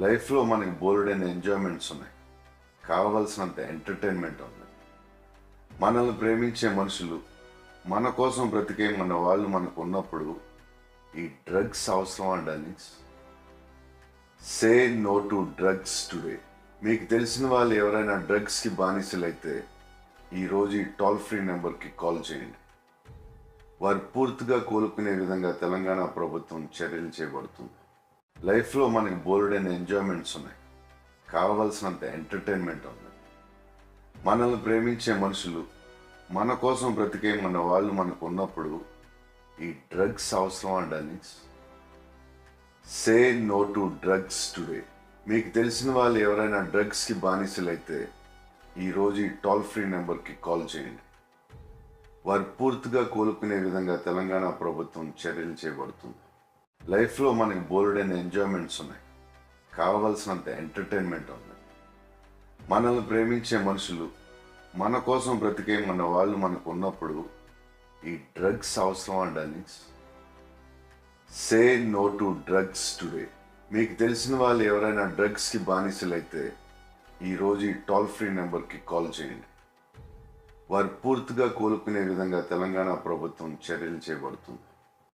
లైఫ్లో మనకి బోల్డైన ఎంజాయ్మెంట్స్ ఉన్నాయి, కావలసినంత ఎంటర్టైన్మెంట్ ఉంది. మనల్ని ప్రేమించే మనుషులు, మన కోసం బ్రతికే మన వాళ్ళు మనకు ఉన్నప్పుడు ఈ డ్రగ్స్ అవసరం అండి. Say no to drugs today. మీకు తెలిసిన వాళ్ళు ఎవరైనా డ్రగ్స్కి బానిసలైతే ఈరోజు ఈ టోల్ ఫ్రీ నెంబర్కి కాల్ చేయండి. వారు పూర్తిగా కోలుకునే విధంగా తెలంగాణ ప్రభుత్వం చర్యలు చేపడుతుంది. లైఫ్లో మనకి బోల్డైన ఎంజాయ్మెంట్స్ ఉన్నాయి, కావలసినంత ఎంటర్టైన్మెంట్ ఉంది. మనల్ని ప్రేమించే మనుషులు, మన కోసం బ్రతికే మన వాళ్ళు మనకు ఉన్నప్పుడు ఈ డ్రగ్స్ అవసరం అండి. Say no to drugs today. మీకు తెలిసిన వాళ్ళు ఎవరైనా డ్రగ్స్కి బానిసలైతే ఈరోజు ఈ టోల్ ఫ్రీ నెంబర్కి కాల్ చేయండి. వారు పూర్తిగా కోలుకునే విధంగా తెలంగాణ ప్రభుత్వం చర్యలు చేపడుతుంది. లైఫ్లో మనకి బోల్డైన ఎంజాయ్మెంట్స్ ఉన్నాయి, కావలసినంత ఎంటర్టైన్మెంట్ ఉంది. మనల్ని ప్రేమించే మనుషులు, మన కోసం బ్రతికే మన వాళ్ళు మనకు ఉన్నప్పుడు ఈ డ్రగ్స్ అవసరం అండి. Say no to drugs today. మీకు తెలిసిన వాళ్ళు ఎవరైనా డ్రగ్స్కి బానిసలైతే ఈరోజు ఈ టోల్ ఫ్రీ నెంబర్కి కాల్ చేయండి. వారు పూర్తిగా కోలుకునే విధంగా తెలంగాణ ప్రభుత్వం చర్యలు చేపడుతుంది.